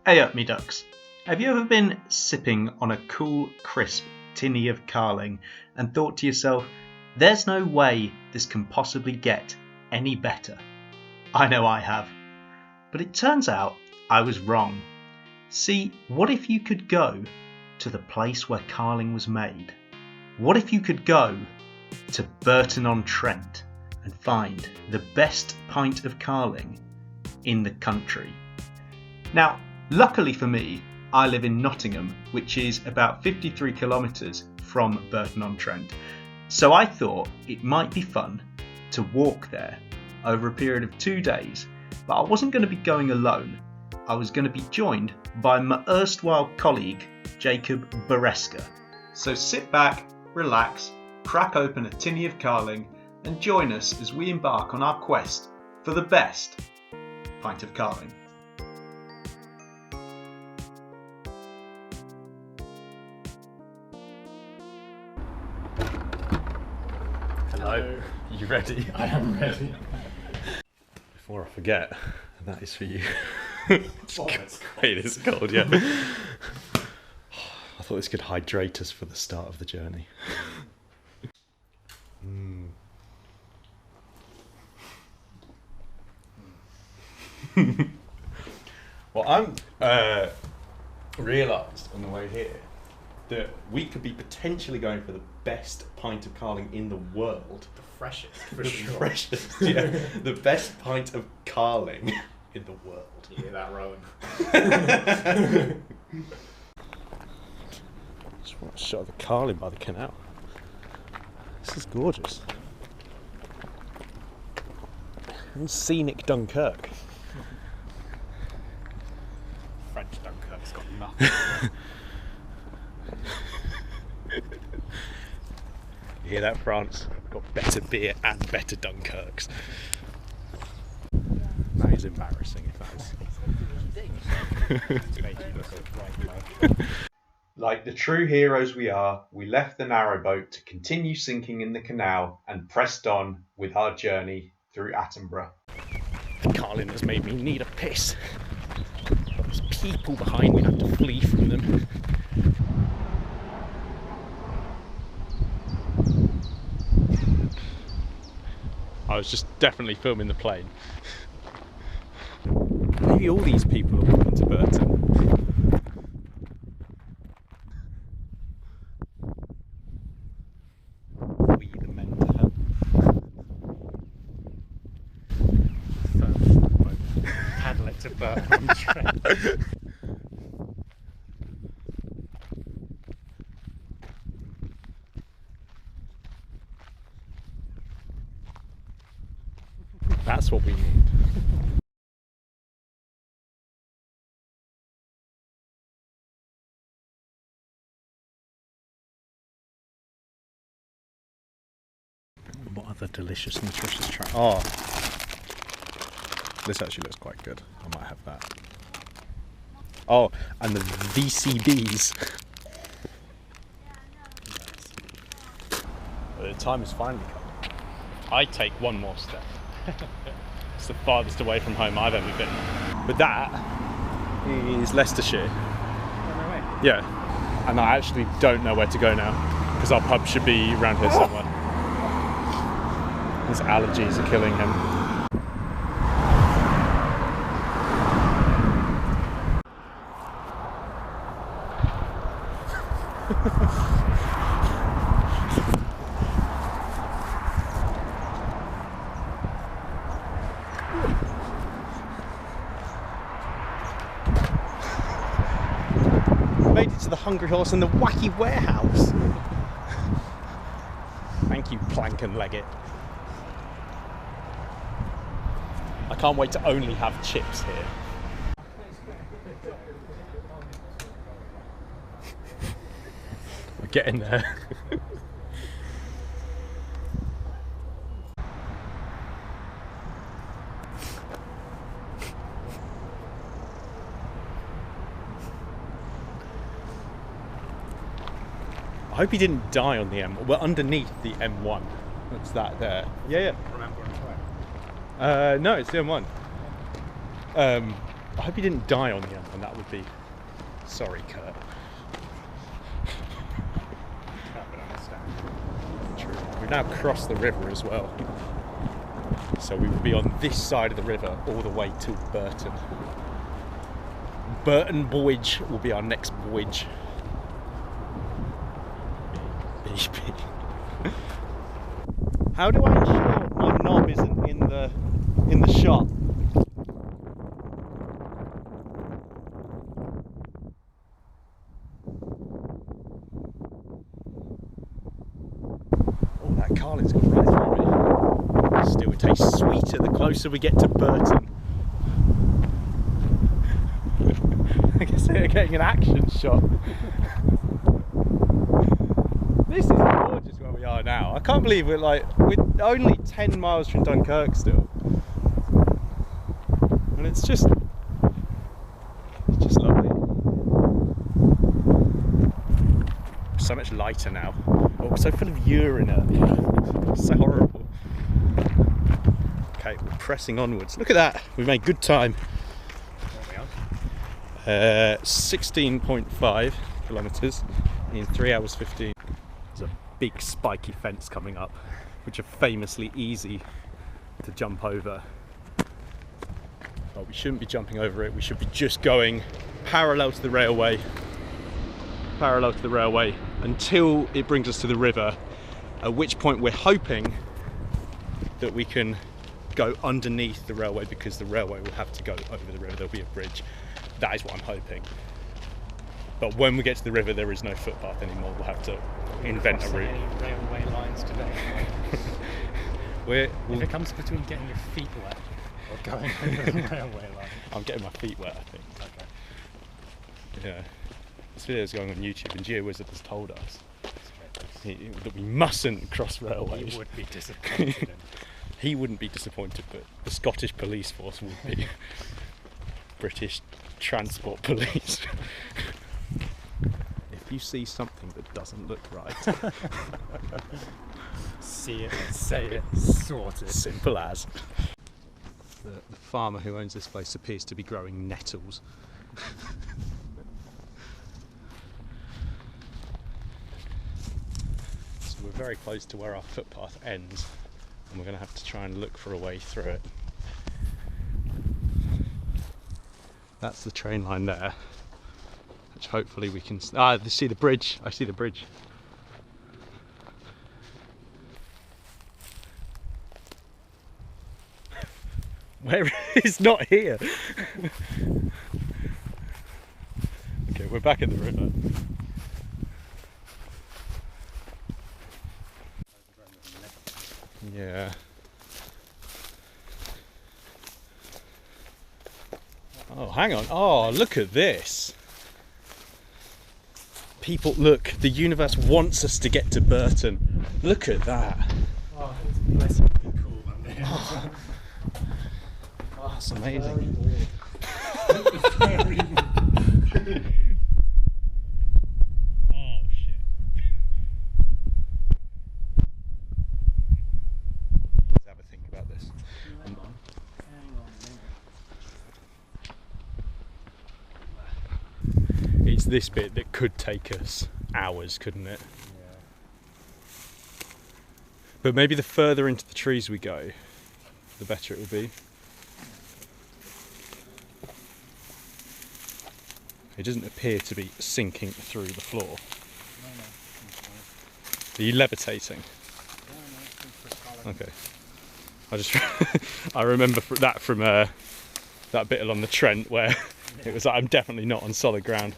Hey up me ducks. Have you ever been sipping on a cool, crisp tinny of Carling and thought to yourself, there's no way this can possibly get any better? I know I have. But it turns out I was wrong. See, what if you could go to the place where Carling was made? What if you could go to Burton-on-Trent and find the best pint of Carling in the country? Now, luckily for me, I live in Nottingham, which is about 53 kilometres from Burton-on-Trent. So I thought it might be fun to walk there over a period of 2 days, but I wasn't going to be going alone. I was going to be joined by my erstwhile colleague, Jacob Aresca. So sit back, relax, crack open a tinny of Carling, and join us as we embark on our quest for the best pint of Carling. Hello. You ready? I am ready. Before I forget, that is for you. It's cold. It is cold, yeah. I thought this could hydrate us for the start of the journey. Well, I'm realised on the way here that we could be potentially going for the best pint of Carling in the world. The freshest, for The sure. freshest, yeah. The best pint of Carling in the world. You hear that, Rowan? Just want a shot of the Carling by the canal. This is gorgeous. And scenic Dunkirk. French Dunkirk's got nothing. You hear that, France? Got better beer and better Dunkirks. That is embarrassing if that is. Like the true heroes we are, we left the narrowboat to continue sinking in the canal and pressed on with our journey through Attenborough. Carling has made me need a piss. There's people behind me, I have to flee from them. I was just definitely filming the plane. Maybe all these people are walking to Burton. We the men to help. Paddle it to Burton-on-Trent. That's what we need. What other delicious, nutritious trout? Oh, this actually looks quite good. I might have that. Oh, and the VCBs. The time has finally come. I take one more step. It's the farthest away from home I've ever been. But that is Leicestershire. Yeah. And I actually don't know where to go now because our pub should be around here somewhere. His allergies are killing him. Made it to the Hungry Horse and the Wacky Warehouse. Thank you, Plank and Leggett. I can't wait to only have chips here. We're getting there. I hope he didn't die on the M. We're underneath the M1. That's that there. Yeah, yeah. Remember on track. No, it's the M1. I hope he didn't die on the end, and that would be... Sorry, Kurt. True. We've now crossed the river as well. So we will be on this side of the river all the way to Burton. Burton voyage will be our next voyage. How do I ensure my knob isn't in the shot? Oh, that Carling's gone right through me. Still, it tastes sweeter the closer we get to Burton. I guess they're getting an action shot. This is gorgeous where we are now. I can't believe we're only 10 miles from Dunkirk still. And it's just lovely. So much lighter now. Oh, so full of urine earlier. So horrible. Okay, we're pressing onwards. Look at that. We've made good time. 16.5 kilometres in 3 hours 15. There's a big spiky fence coming up, which are famously easy to jump over. But we shouldn't be jumping over it. We should be just going parallel to the railway until it brings us to the river, at which point we're hoping that we can go underneath the railway, because the railway will have to go over the river. There'll be a bridge. That is what I'm hoping. But when we get to the river, there is no footpath anymore. We'll have to invent a route. Any railway lines today? If it comes between getting your feet wet or going over the railway line. I'm getting my feet wet, I think. Okay. Yeah. This video is going on YouTube, and GeoWizard has told us that we mustn't cross railways. He would be disappointed. He wouldn't be disappointed, but the Scottish police force would be. British Transport Police. If you see something that doesn't look right, see it, say it, sort it. Simple as. The farmer who owns this place appears to be growing nettles. So we're very close to where our footpath ends, and we're going to have to try and look for a way through it. That's the train line there, which hopefully we can... see the bridge. I see the bridge. Where? It's not here. Okay, we're back in the river. Yeah. Oh, hang on. Oh, look at this. People, look, the universe wants us to get to Burton. Look at that. Oh, it's blessedly cool on there. Oh, that's amazing. Oh, shit. Let's have a think about this. It's this bit that could take us hours, couldn't it? Yeah. But maybe the further into the trees we go, the better it will be. It doesn't appear to be sinking through the floor. Are you levitating? Okay. I remember that from that bit along the Trent where it was like, I'm definitely not on solid ground.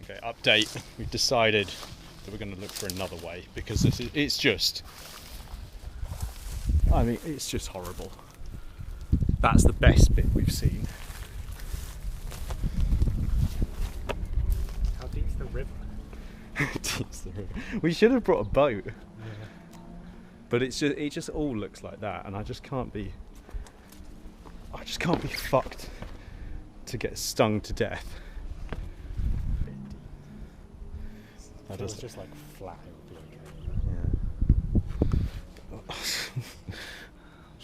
Okay, update. We've decided that we're going to look for another way, because it's just... I mean, it's just horrible. That's the best bit we've seen. How deep's the river? Deep's the river. We should have brought a boat. Yeah. But it just all looks like that, and I just can't be fucked to get stung to death. If it was just like flat, it would be okay. Yeah.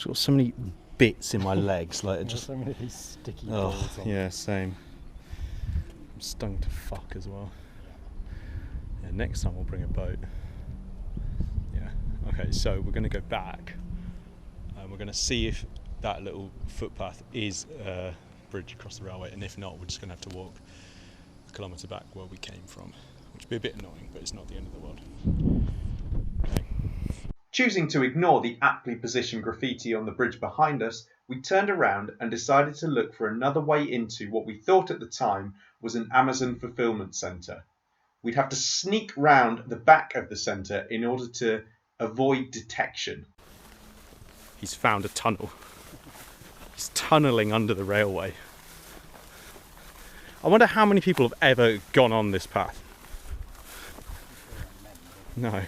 I've got so many bits in my legs, like There's so many of these sticky oh balls on. yeah, same. I'm stung to fuck as well. Yeah, next time we'll bring a boat. Yeah. Okay, so we're going to go back and we're going to see if that little footpath is a bridge across the railway, and if not, we're just going to have to walk a kilometre back where we came from, which would be a bit annoying, but it's not the end of the world. Okay. Choosing to ignore the aptly positioned graffiti on the bridge behind us, we turned around and decided to look for another way into what we thought at the time was an Amazon fulfillment centre. We'd have to sneak round the back of the centre in order to avoid detection. He's found a tunnel. He's tunnelling under the railway. I wonder how many people have ever gone on this path. No.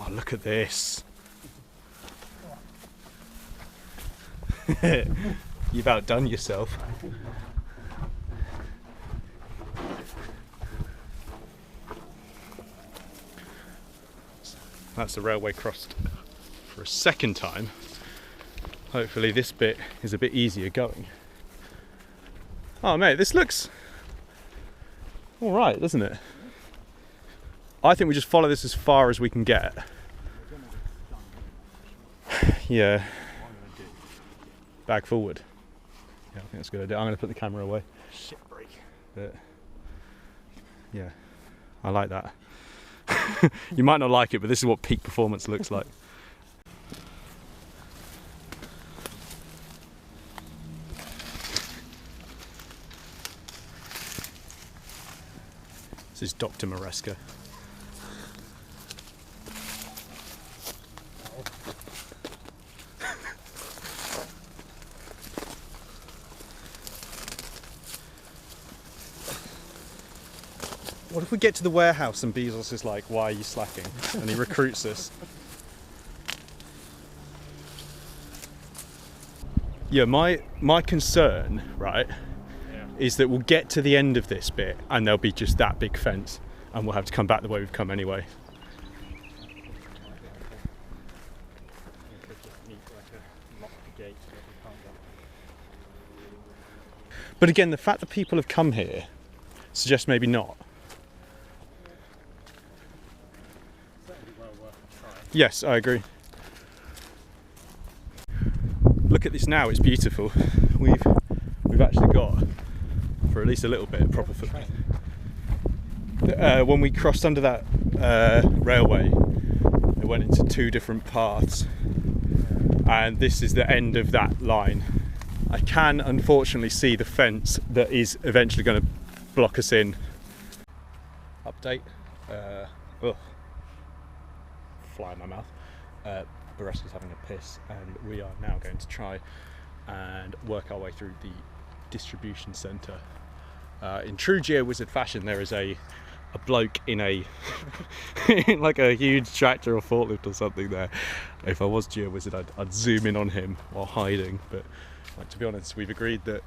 Oh, look at this. You've outdone yourself. That's the railway crossed for a second time. Hopefully this bit is a bit easier going. Oh mate, this looks alright, doesn't it? I think we just follow this as far as we can get. Yeah. Back forward. Yeah, I think that's a good idea. I'm going to put the camera away. Shit break. But yeah, I like that. You might not like it, but this is what peak performance looks like. This is Dr. Aresca. What if we get to the warehouse and Bezos is like, why are you slacking? And he recruits us. Yeah, my concern, right, is that we'll get to the end of this bit and there'll be just that big fence and we'll have to come back the way we've come anyway. But again, the fact that people have come here suggests maybe not. Yes, I agree. Look at this now, it's beautiful. We've actually got, for at least a little bit, proper footprint. When we crossed under that railway, it went into two different paths, and this is the end of that line. I can unfortunately see the fence that is eventually going to block us in. Update. Fly in my mouth. Aresca's having a piss, and we are now going to try and work our way through the distribution centre. In true GeoWizard fashion, there is a bloke in a in like a huge tractor or forklift or something there. If I was GeoWizard, I'd zoom in on him while hiding. But like, to be honest, we've agreed that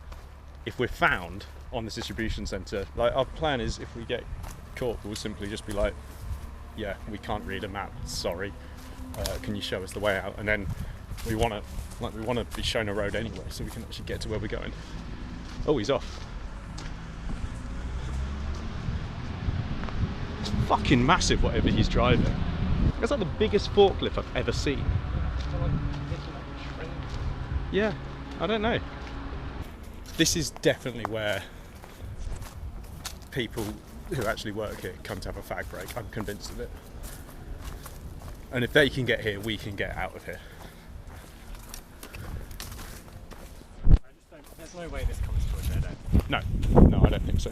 if we're found on this distribution centre, like, our plan is, if we get caught, we'll simply just be like, yeah, we can't read a map, sorry, can you show us the way out? And then we want to be shown a road anyway, so we can actually get to where we're going. Oh, he's off. It's fucking massive, whatever he's driving. That's like the biggest forklift I've ever seen. Yeah, I don't know. This is definitely where people who actually work here come to have a fag break. I'm convinced of it. And if they can get here, we can get out of here. There's no way this comes to a dead end. No, I don't think so.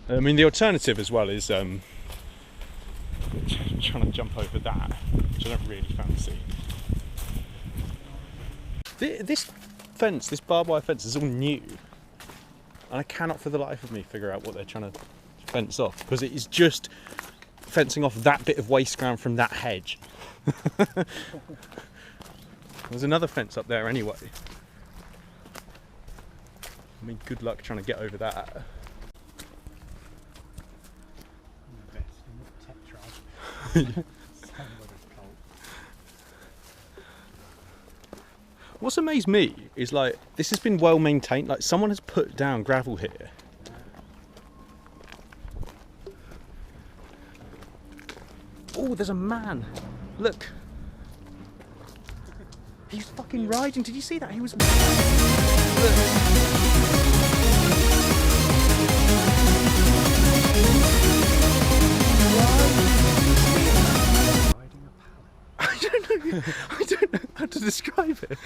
I mean, the alternative as well is trying to jump over that, which I don't really fancy. This fence, this barbed wire fence, is all new. And I cannot for the life of me figure out what they're trying to fence off, because it is just fencing off that bit of waste ground from that hedge. There's another fence up there anyway. I mean, good luck trying to get over that. What's amazed me is like, this has been well maintained. Like someone has put down gravel here. Oh, there's a man. Look. He's fucking riding. Did you see that? He was... Look. I don't know how to describe it.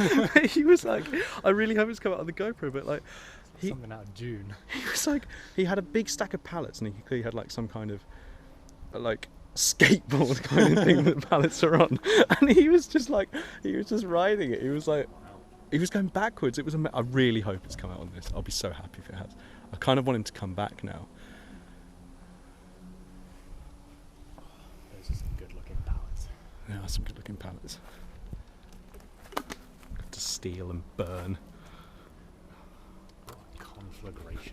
He was like, I really hope it's come out on the GoPro, but like, Something out of June. He was like, he had a big stack of pallets, and he clearly had like some kind of like skateboard kind of thing that the pallets are on, and he was just riding it. He was like, he was going backwards. It was I really hope it's come out on this. I'll be so happy if it has. I kind of want him to come back now. Those are some good looking pallets. Yeah, some good looking pallets. Got to steal and burn. What a conflagration.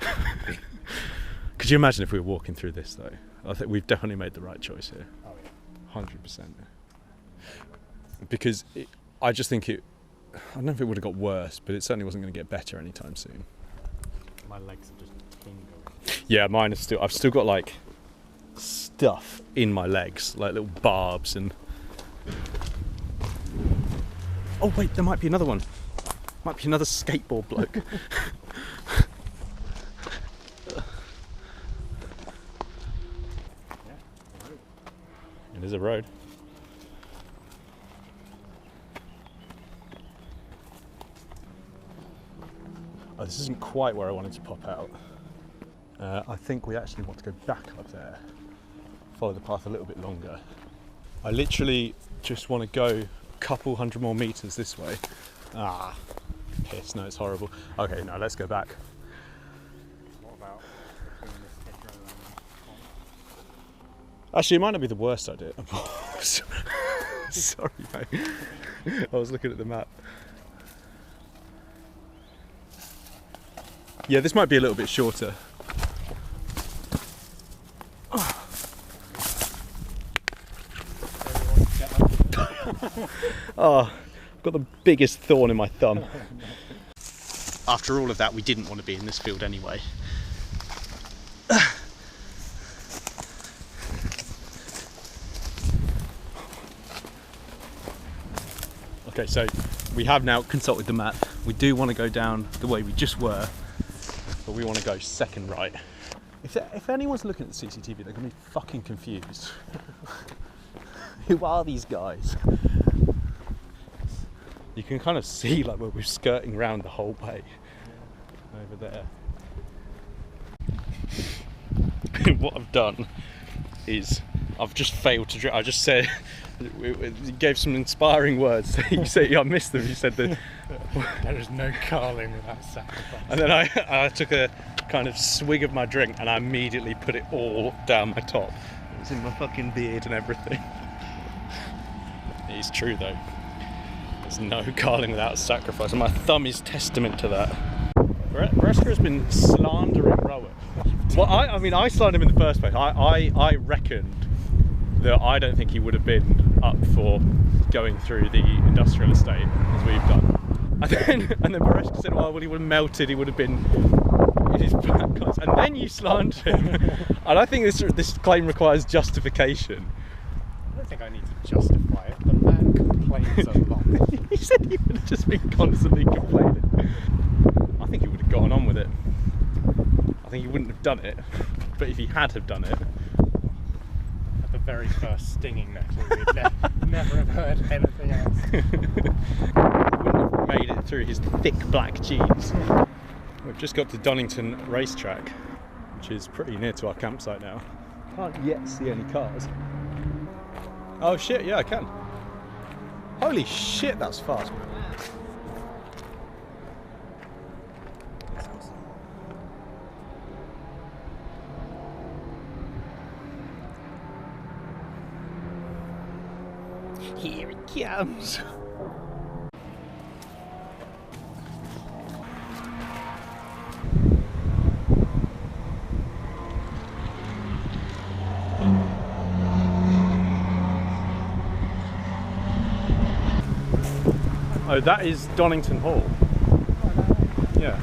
Could you imagine if we were walking through this though? I think we've definitely made the right choice here. Oh yeah. 100%. Because I just think I don't know if it would have got worse, but it certainly wasn't going to get better anytime soon. My legs are just tingling. Yeah, mine is still. I've still got like stuff in my legs, like little barbs and. Oh wait, there might be another one. Might be another skateboard bloke. It is a road. Oh, this isn't quite where I wanted to pop out. I think we actually want to go back up there, follow the path a little bit longer. I literally just want to go a couple hundred more meters this way. Ah, piss, no, it's horrible. Okay, now let's go back. What about between this hedgerow and the pond? Actually, it might not be the worst idea. Sorry, mate. I was looking at the map. Yeah, this might be a little bit shorter. Oh, I've got the biggest thorn in my thumb. After all of that, we didn't want to be in this field anyway. Okay, so we have now consulted the map. We do want to go down the way we just were, but we want to go second right. If anyone's looking at the CCTV, they're going to be fucking confused. Who are these guys? You can kind of see like where we're skirting around the whole way over there. What I've done is I've just failed to drink. I just said, you gave some inspiring words. You said, I missed them. You said that there is no Carling without sacrifice. And then I took a kind of swig of my drink and I immediately put it all down my top. It was in my fucking beard and everything. It is true though. There's no Carling without sacrifice, and my thumb is testament to that. Aresca has been slandering Rowan. Well, I mean, I slandered him in the first place. I reckoned that I don't think he would have been up for going through the industrial estate as we've done. And then Aresca said, well, he would have melted, he would have been in his black clothes. And then you slandered him. And I think this claim requires justification. I don't think I need to justify it. The man complains a lot. He said he would have just been constantly complaining. I think he would have gone on with it. I think he wouldn't have done it. But if he had have done it... At the very first stinging nettle, we'd never have heard anything else. He wouldn't have made it through his thick black jeans. We've just got to Donington racetrack, which is pretty near to our campsite now. Can't yet see any cars. Oh shit, yeah I can. Holy shit, that's fast, man. Here it comes. Oh, that is Donington Hall. Yeah.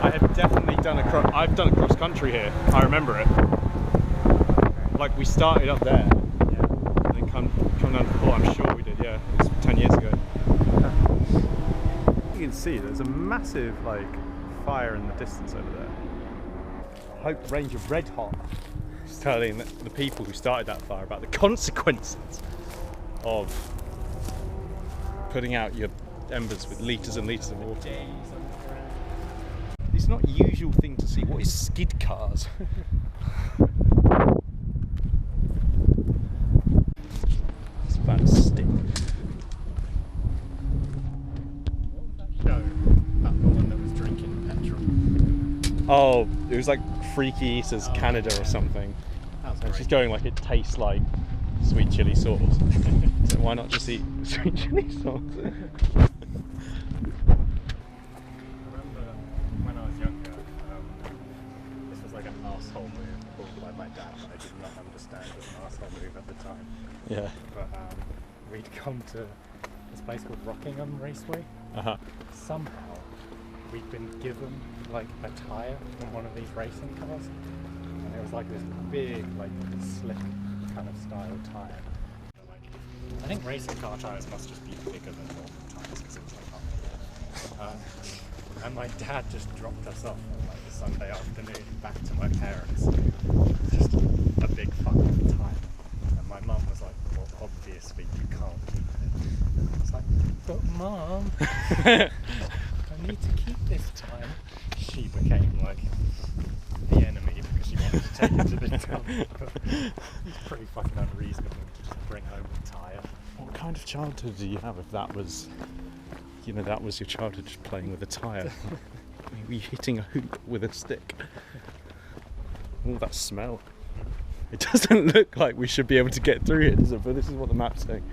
I have definitely done I've done a cross country here. I remember it. Like we started up there, and then come down to the floor. I'm sure we did. Yeah, it was 10 years ago. You can see there's a massive like fire in the distance over there. Hope Ranger Red Hot is telling the people who started that fire about the consequences of putting out your embers with litres and litres of water. It's not a usual thing to see. What is skid cars? It's about a stick. What was that show about the one that was drinking petrol? Oh, it was like Freaky Eaters Canada or something. That was And great. she's going like, it tastes like sweet chili sauce. So why not just eat sweet chili sauce? When I was younger, this was like an arsehole move pulled by my dad. I did not understand it was an arsehole move at the time. Yeah. But we'd come to this place called Rockingham Raceway. Uh-huh. Somehow we'd been given like a tyre from one of these racing cars. And it was like this big, like slick kind of style tyre. I think racing car tyres must just be bigger than normal tyres because it was like up. And my dad just dropped us off on like a Sunday afternoon back to my parents. Just a big fucking tyre. And my mum was like, well, obviously you can't keep it. And I was like, but Mum, I need to keep this tyre. She became like the enemy because she wanted to take it to the dump. But it's pretty fucking unreasonable to just bring home a tyre. What kind of childhood do you have if that was, you know, that was your childhood, just playing with a tyre? Were you hitting a hoop with a stick? All that smell. It doesn't look like we should be able to get through it, does it? But this is what the map's saying.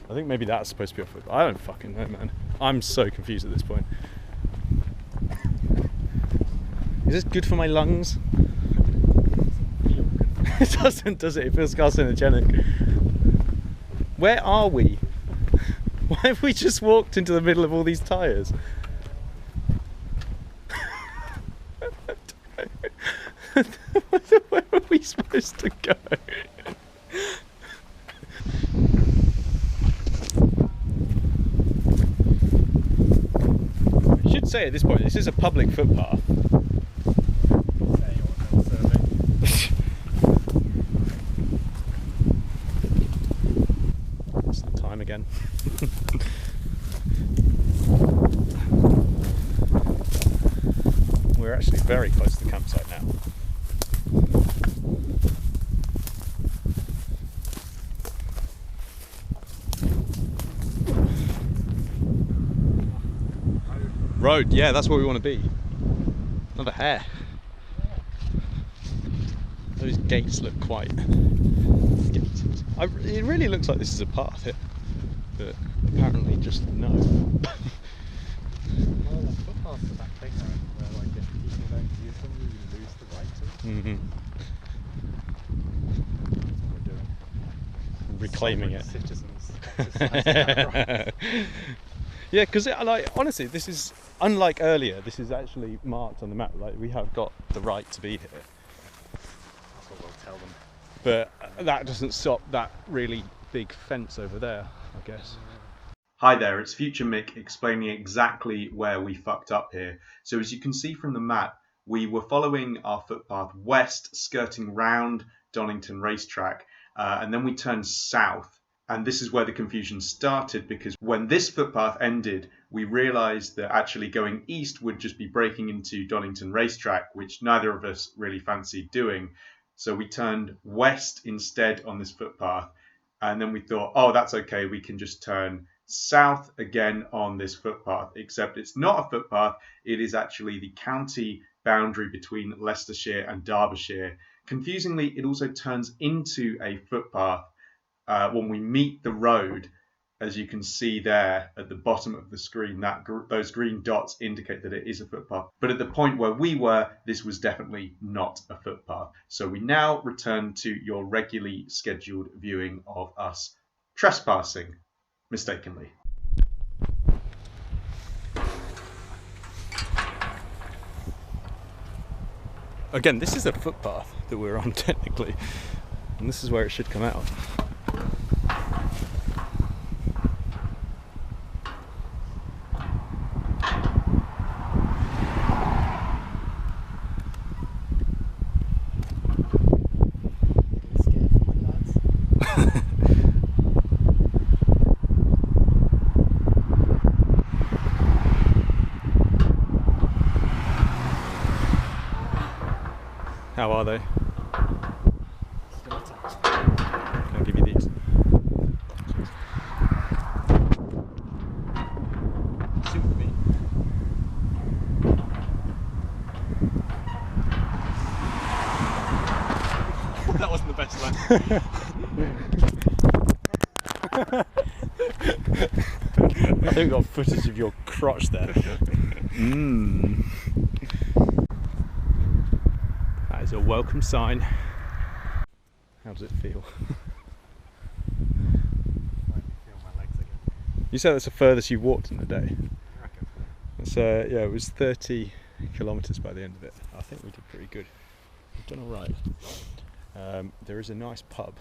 I think maybe that's supposed to be a football. I don't fucking know, man. I'm so confused at this point. Is this good for my lungs? It doesn't, does it? It feels carcinogenic. Where are we? Why have we just walked into the middle of all these tyres? Where are we supposed to go? I should say at this point, this is a public footpath. It's the time again. We're actually very close to the campsite now. Road, yeah, that's where we want to be. Another hare. Those gates look quite gated. It really looks like this is a path here, but apparently just no. Well, the footpaths are that thing where like if people don't use them, you lose the right to it. Mm-hmm. That's what we're doing. Reclaiming it. Citizens. Exercising our rights. Yeah, because like honestly, this is unlike earlier. This is actually marked on the map. Like we have got the right to be here, That's what we'll tell them. but that doesn't stop that really big fence over there, I guess. Hi there, it's Future Mick explaining exactly where we fucked up here. So as you can see from the map, we were following our footpath west, skirting round Donington Racetrack, and then we turned south. And this is where the confusion started, because when this footpath ended, we realised that actually going east would just be breaking into Donington Racetrack, which neither of us really fancied doing. So we turned west instead on this footpath. And then we thought, oh, that's okay, we can just turn south again on this footpath, except it's not a footpath, it is actually the county boundary between Leicestershire and Derbyshire. Confusingly, it also turns into a footpath when we meet the road, As you can see there at the bottom of the screen, those green dots indicate that it is a footpath. But at the point where we were, this was definitely not a footpath. So we now return to your regularly scheduled viewing of us trespassing mistakenly. Again, this is a footpath that we're on technically, and this is where it should come out. How are they? Still attached. Can I give you these? Suit me. That wasn't the best line. I think we got footage of your crotch there. Mmm. That is a welcome sign. How does it feel? I feel my legs again. You said that's the furthest you've walked in the day. I reckon. So yeah, it was 30 kilometres by the end of it. I think we did pretty good. We've done all right. There is a nice pub,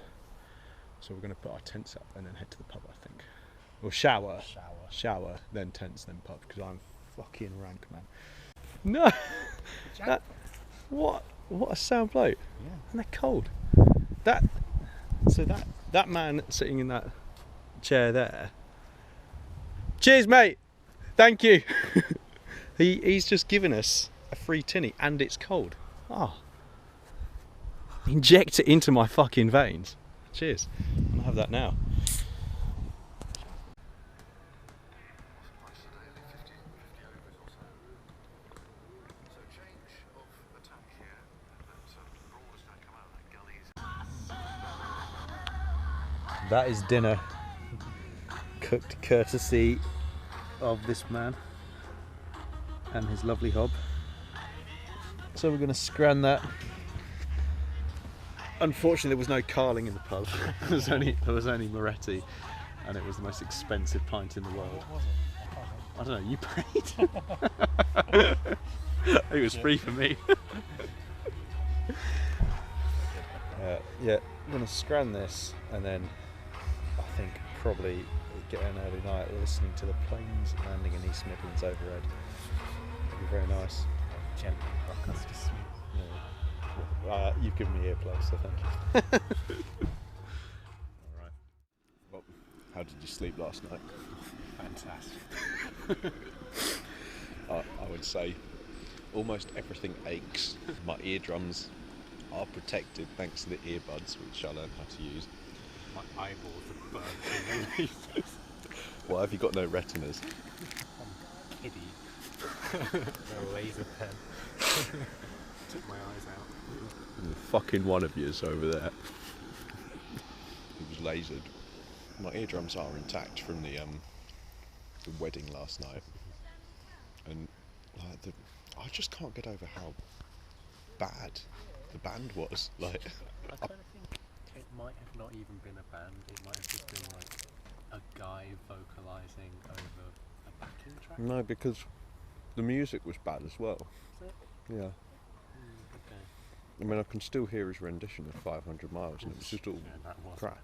so we're going to put our tents up and then head to the pub, I think. Or shower, then tents, then pub, because I'm fucking rank, man. No! What a sound bloke. Yeah. And they're cold. That man sitting in that chair there. Cheers, mate! Thank you! He's just given us a free tinny and it's cold. Oh. Inject it into my fucking veins. Cheers. I'm gonna have that now. That is dinner, cooked courtesy of this man and his lovely hob. So we're going to scran that. Unfortunately, there was no Carling in the pub. there was only Moretti, and it was the most expensive pint in the world. What was it? I don't know. You paid. It was free for me. Yeah, I'm going to scran this and then. I think probably get an early night listening to the planes landing in East Midlands overhead. It'd be very nice. Gently rock us to sleep. Yeah. You've given me earplugs, so thank you. Alright. Well, how did you sleep last night? Fantastic. I would say almost everything aches. My eardrums are protected thanks to the earbuds, which I learned how to use. My eyeballs are burnt. Why have you got no retinas? I'm kiddie. A laser pen. Took my eyes out. Fucking one of you is over there. It was lasered. My eardrums are intact from the wedding last night, and I just can't get over how bad the band was. Like, I kind of think it might have not even been a band. It might have just been like a guy vocalising over a backing track. no, because the music was bad as well. Is it? Yeah. Okay. I mean, I can still hear his rendition of 500 Miles, and it was just all Yeah, that was crap.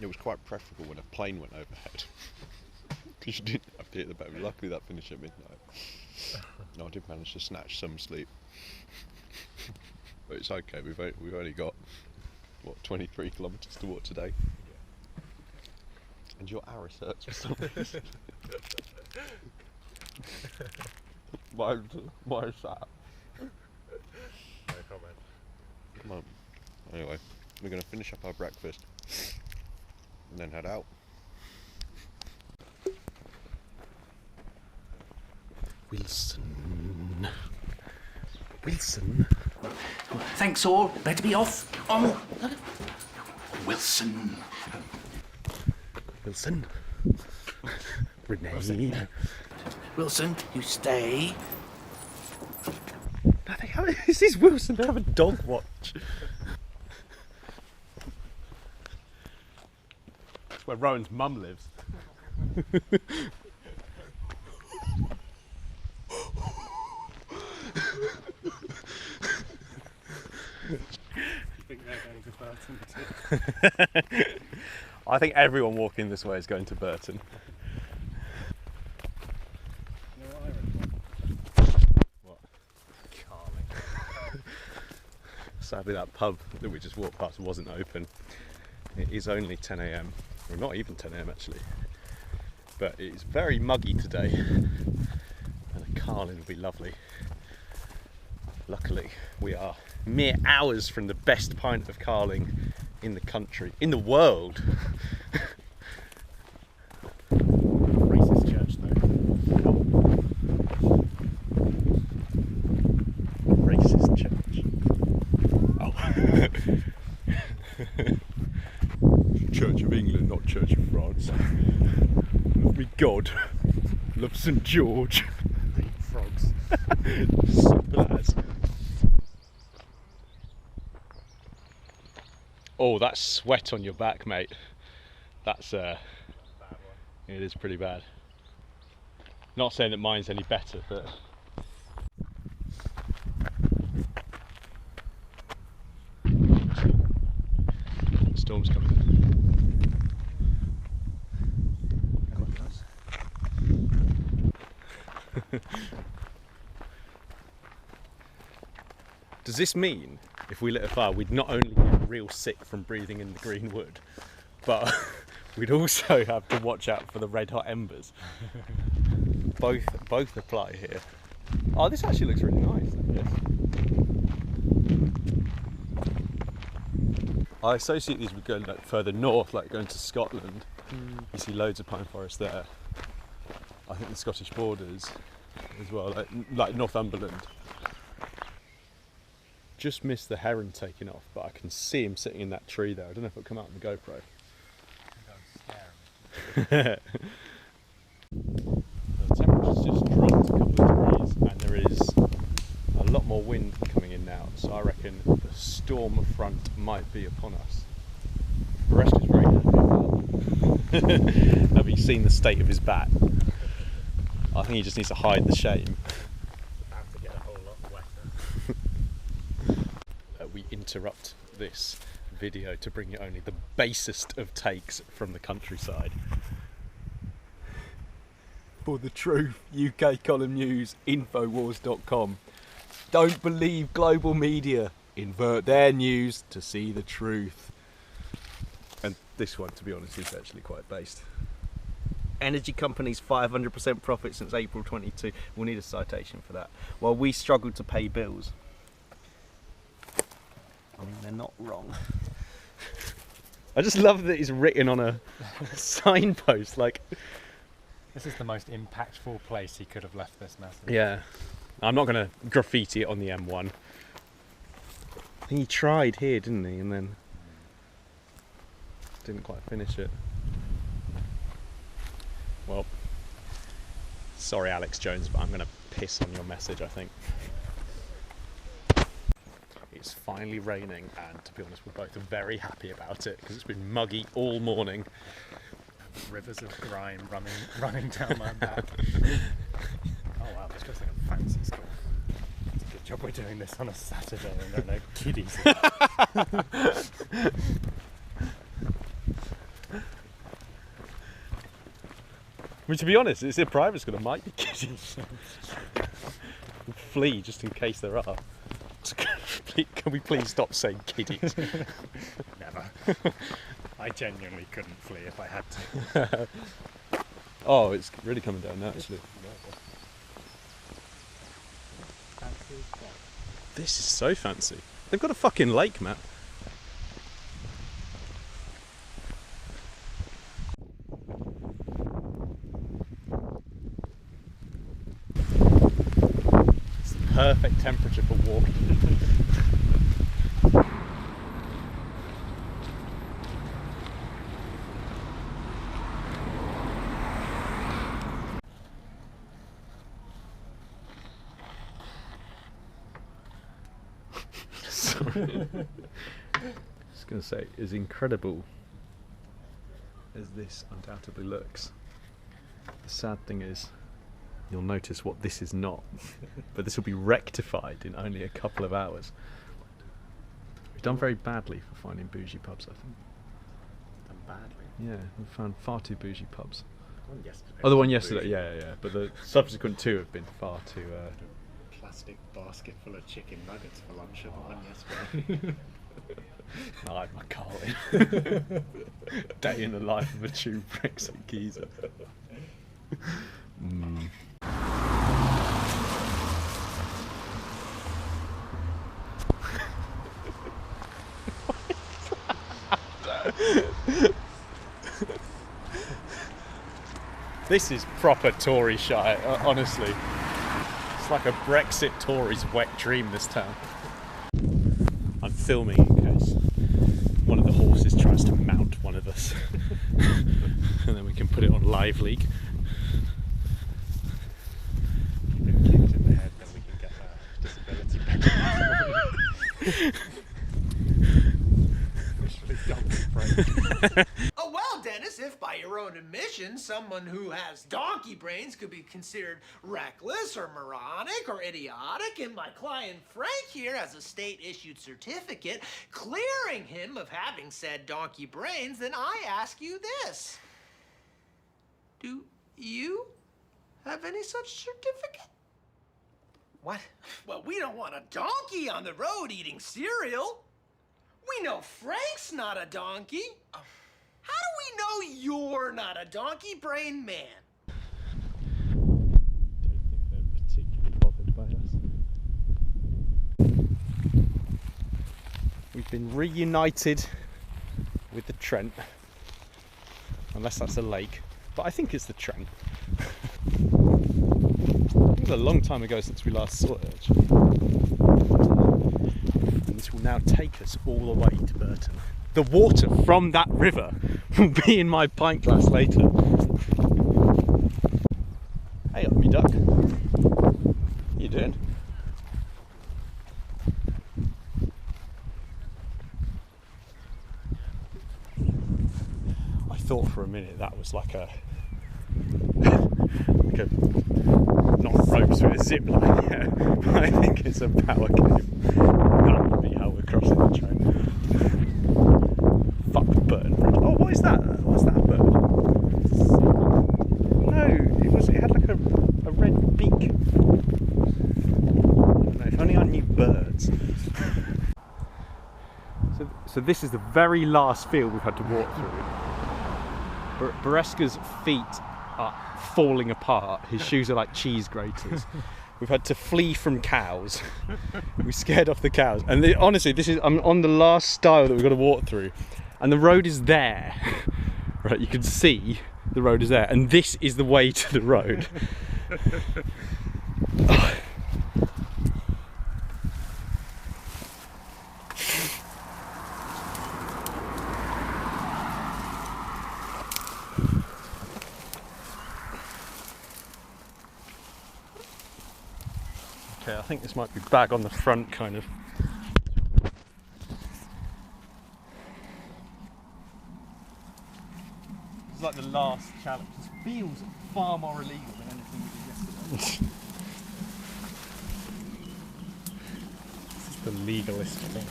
It was quite preferable when a plane went overhead, because you didn't have to hit the bed. Luckily, that finished at midnight. No, I did manage to snatch some sleep, but it's okay. We've only got 23 kilometres to walk today, and your arse hurts for some reason. Why is that? No comment. Come on. Anyway, we're going to finish up our breakfast and then head out. Wilson. Thanks all, better be off. Oh, Wilson. Wilson. Renee. Wilson, you stay. This is Wilson. They have a dog watch. That's where Rowan's mum lives. I think everyone walking this way is going to Burton. What? Carling. Sadly, that pub that we just walked past wasn't open. It is only 10 a.m, or not even 10 a.m. actually. But it's very muggy today, and a Carling would be lovely. Luckily, we are mere hours from the best pint of Carling in the country, in the world. Racist church though. Racist church. Oh. Church of England, not Church of France. Love me God. Love St George. Hate frogs. Simple as. Oh, that sweat on your back, mate. That's it is pretty bad. Not saying that mine's any better, but storm's coming in. Does this mean if we lit a fire we'd not only get real sick from breathing in the green wood, but we'd also have to watch out for the red hot embers? Both apply here. Oh, this actually looks really nice. Yes. I associate these with going like further north, like going to Scotland. You see loads of pine forest there. I think the Scottish borders as well, like Northumberland. Just missed the heron taking off, but I can see him sitting in that tree there. I don't know if it'll come out on the GoPro. The temperature's just dropped a couple of degrees, and there is a lot more wind coming in now, so I reckon the storm front might be upon us. Aresca's very happy about that. Have you seen the state of his back? I think he just needs to hide the shame. About to get a whole lot wetter. We interrupt this video to bring you only the basest of takes from the countryside. For the truth, UK column news, Infowars.com. Don't believe global media. Invert their news to see the truth. And this one, to be honest, is actually quite based. Energy companies 500% profit since April 22. We'll need a citation for that. While we struggle to pay bills. I mean, they're not wrong. I just love that it's written on a signpost. Like, This is the most impactful place he could have left this message. yeah, I'm not going to graffiti it on the M1. I think he tried here, didn't he? And then didn't quite finish it. Well, sorry, Alex Jones, but I'm going to piss on your message, I think. It's finally raining, and to be honest, we're both very happy about it because it's been muggy all morning. Rivers of grime running down my back. Oh wow, this looks like a fancy school. It's a good job we're doing this on a Saturday and there are no kiddies. I mean, to be honest, it's a private school. There might be kiddies. Flee just in case there are. Can we please stop saying kiddies? Never. I genuinely couldn't flee if I had to. Oh, it's really coming down now, actually. This is so fancy. They've got a fucking lake, Matt. It's the perfect temperature for walking. Just going to say, as incredible as this undoubtedly looks, the sad thing is, you'll notice what this is not. But this will be rectified in only a couple of hours. We've done very badly for finding bougie pubs, I think. Done badly? Yeah, we found far too bougie pubs. One yesterday. Oh, the one yesterday, yeah. But the subsequent two have been far too... Plastic basket full of chicken nuggets for lunch at the one yesterday. I like my Carling. Day in the life of a true Brexit geezer. This is proper Tory shite, honestly. It's like a Brexit Tory's wet dream, this town. I'm filming in case one of the horses tries to mount one of us. And then we can put it on Live League. You've been kicked in the head, then we can get disability benefits. Literally double break. Oh, well, Dennis, if by your own admission someone who has donkey brains could be considered reckless or moronic or idiotic, and my client Frank here has a state-issued certificate clearing him of having said donkey brains, then I ask you this. Do you have any such certificate? What? Well, we don't want a donkey on the road eating cereal. We know Frank's not a donkey. How do we know you're not a donkey brain man? I don't think they're particularly bothered by us. We've been reunited with the Trent. Unless that's a lake. But I think it's the Trent. It was a long time ago since we last saw it, actually. And this will now take us all the way to Burton. The water from that river will be in my pint glass later. Hey up, me duck. What you doing? I thought for a minute that was like a not ropes with a zip line, yeah. But I think it's a power cable. That would be how we're crossing the train. Fuck Burton Bridge. Oh, what is that? What's that bird? No, it had like a red beak. I don't know, if only I knew birds. So this is the very last field we've had to walk through. Aresca's feet are falling apart. His shoes are like cheese graters. We've had to flee from cows. We scared off the cows. And honestly, I'm on the last stile that we've got to walk through. And the road is there. Right, you can see the road is there. And this is the way to the road. Okay, I think this might be bag on the front, kind of. It's like the last challenge. This feels far more illegal than anything we did yesterday. This is the legalist thing.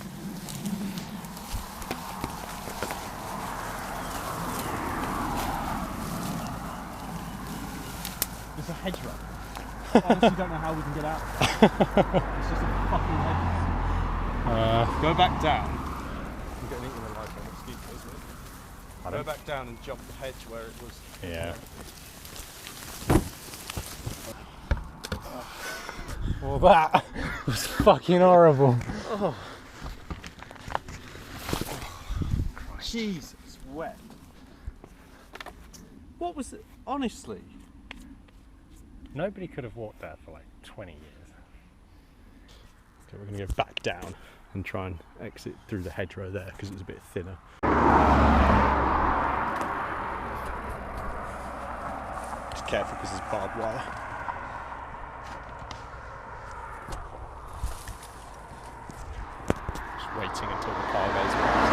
There's a hedgerow. I honestly don't know how we can get out. It's just a fucking hedge. Go back down. I'm getting eaten alive by mosquitoes, mate. Go back down and jump the hedge where it was. Yeah. Well, that was fucking horrible. Oh. Jesus, it's wet. What was it? Honestly. Nobody could have walked there for like 20 years. Okay, we're going to go back down and try and exit through the hedgerow there because it's a bit thinner. Just careful because there's barbed wire. Just waiting until the car goes past.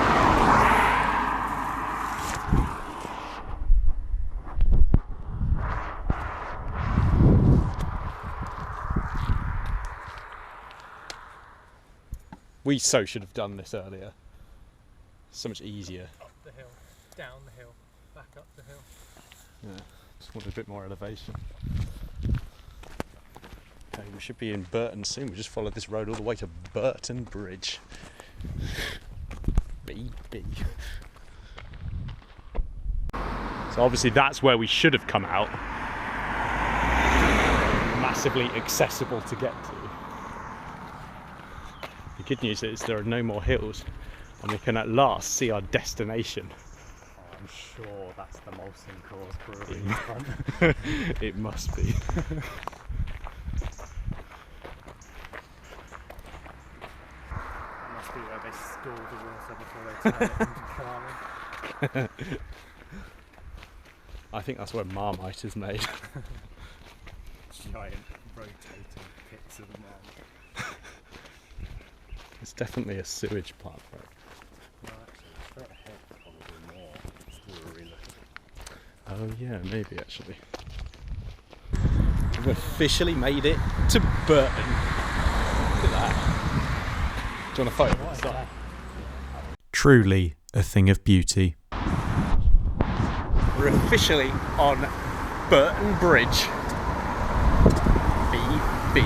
We so should have done this earlier. So much easier. Up the hill, down the hill, back up the hill. Yeah, just wanted a bit more elevation. Okay, we should be in Burton soon. We just followed this road all the way to Burton Bridge. BB. So obviously that's where we should have come out. Massively accessible to get to. The good news is there are no more hills and we can at last see our destination. Oh, I'm sure that's the Molson Coors brewery in front. It must be. That must be where they store the water before they turn it into Carling. I think that's where Marmite is made. Giant rotating pits of Marmite. It's definitely a sewage plant, right? No, actually, straight ahead probably more brewery looking. Oh yeah, maybe actually. We've officially made it to Burton. Look at that. Do you want a photo? What is that? Truly a thing of beauty. We're officially on Burton Bridge. BB.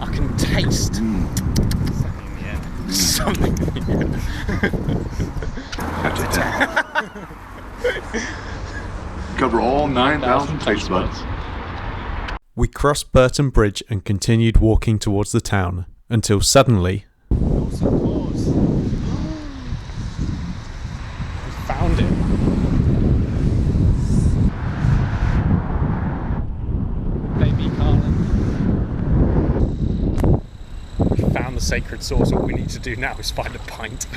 I can taste Something in the air. something. Cover all 9,000 taste buds. We crossed Burton Bridge and continued walking towards the town until suddenly Molson Coors. We found it. Baby Carling. We found the sacred source. All we need to do now is find a pint.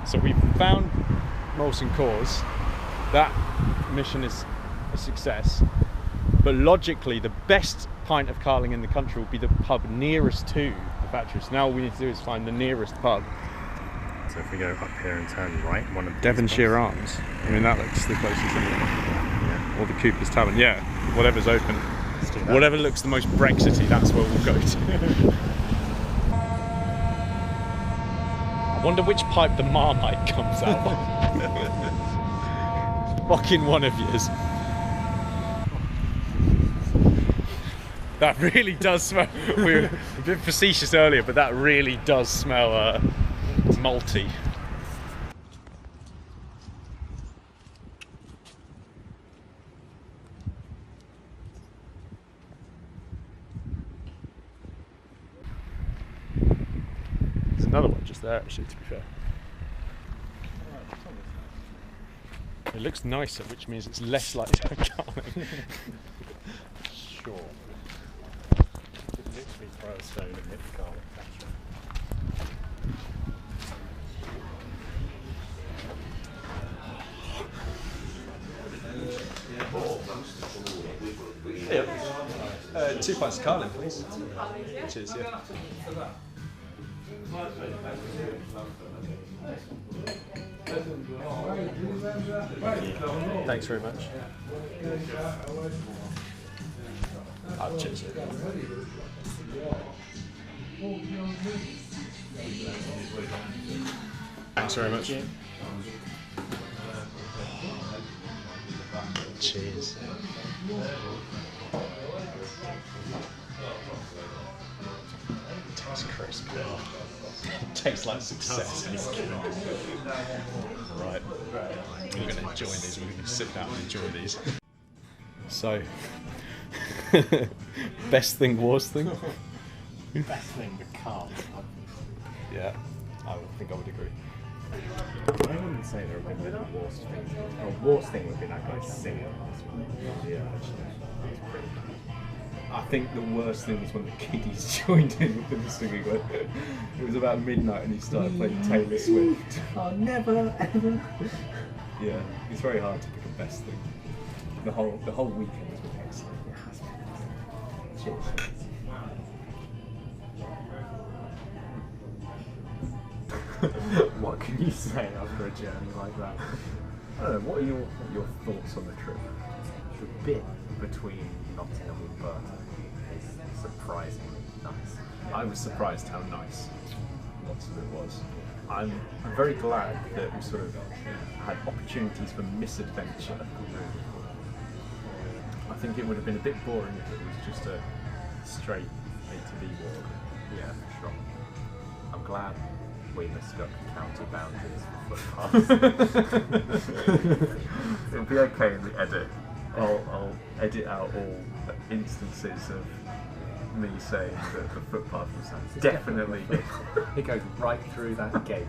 So we found Molson Coors. That mission is a success. But logically, the best pint of Carling in the country will be the pub nearest to the factory. So now all we need to do is find the nearest pub. So if we go up here and turn right, one of these Devonshire ones. Arms. I mean, that looks the closest, isn't it? Yeah. Or the Cooper's Tavern. Yeah, whatever's open. Let's do that. Whatever looks the most Brexity, that's where we'll go to. I wonder which pipe the Marmite comes out of. Fucking one of yours. That really does smell. We were a bit facetious earlier, but that really does smell malty. There's another one just there, actually, to be fair. It looks nicer, which means it's less likely to Carling. Sure. Could literally throw a stone and hit the Carling factory. Yeah. 2 pints of Carling, please. Cheers, yeah. Thanks very much. Oh, cheers. Thanks very much. Cheers. Tastes crisp. Tastes like success. Right. We're going to enjoy these. We're going to sit down and enjoy these. So, best thing, worst thing? Best thing, the Carling. Yeah, I think I would agree. I wouldn't say there would be the worst thing. The worst thing would be that guy singing. Yeah, actually. I think the worst thing was when the kiddies joined in with them singing. It was about midnight and he started playing Taylor Swift. Oh, never, ever. Yeah, it's very hard to pick a best thing. The whole weekend has been excellent. Cheers. What can you say after a journey like that? I don't know, what are your thoughts on the trip? The bit between Nottingham and Burton is surprisingly nice. I was surprised how nice lots of it was. I'm very glad that we sort of had opportunities for misadventure. I think it would have been a bit boring if it was just a straight A to B walk. Yeah, for sure. I'm glad we mistook county boundaries for footpaths. It'll be okay in the edit. I'll edit out all instances of me saying that the footpath was definitely. It goes right through that gate.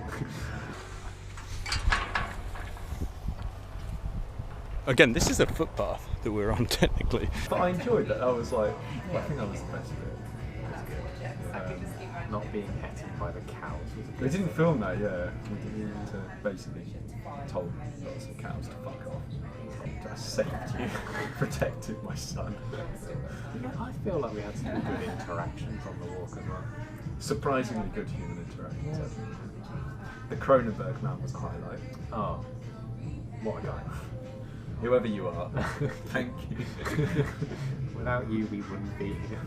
Again, this is a footpath that we're on technically. But I enjoyed that. I was like, I think that was the best bit. Not being eaten by the cows was a We good didn't thing. film that, yeah. We didn't basically told lots of cows to fuck off. I saved you, protected my son. Yeah, I feel like we had some good interactions on the walk as well. Surprisingly good human interactions. The Cronenberg man was a highlight. Oh, what a guy. Whoever you are, thank you. Without you, we wouldn't be here.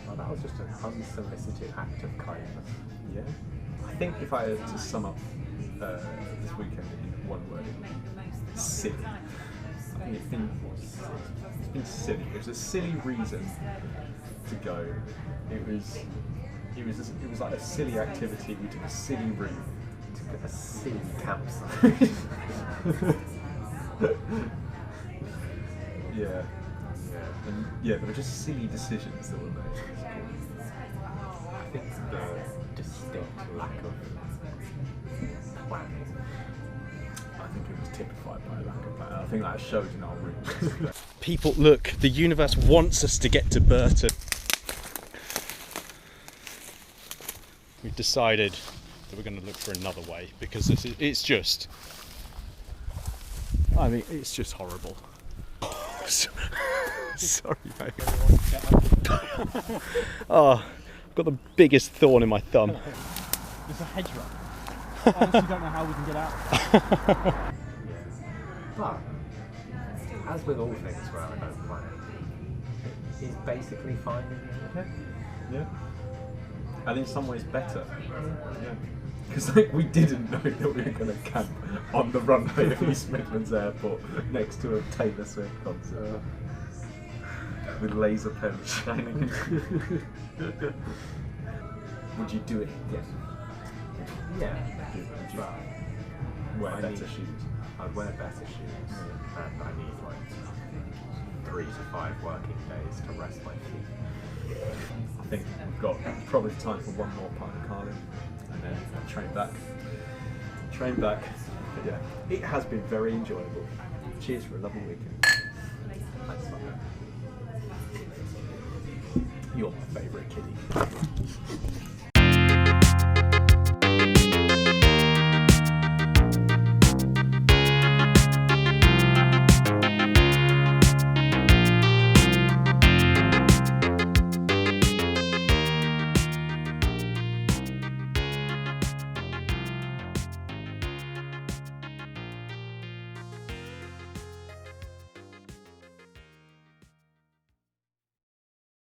Well, that was just an unsolicited act of kindness. Yeah. I think if I had to sum up this weekend in one word, it would be silly. I think it's been silly. It was a silly reason to go. It was like a silly activity. We took a silly route. Took a silly campsite. Yeah. And yeah, there were just silly decisions that were made. I think the distinct lack of planning. I think it was typified by a lack of plan. I think that showed in our route. People, look, the universe wants us to get to Burton. We've decided that we're going to look for another way because it's just, I mean, it's just horrible. Sorry, mate. Oh, I've got the biggest thorn in my thumb. There's a hedgerow. I honestly don't know how we can get out. But, as with all things where I don't plan it, it's basically fine in the end. Yeah. And in some ways better. Yeah. Because like, we didn't know that we were going to camp on the runway of East Midlands Airport next to a Taylor Swift concert. With laser pens shining. Would you do it again? Yeah. Would you But wear I better need- shoes? I'd wear better shoes, and I need like 3 to 5 working days to rest my feet. I think we've got probably time for one more pint of Carling and then train back. Train back. But yeah, it has been very enjoyable. Cheers for a lovely weekend. Thanks, fucker. You're my favourite kiddie.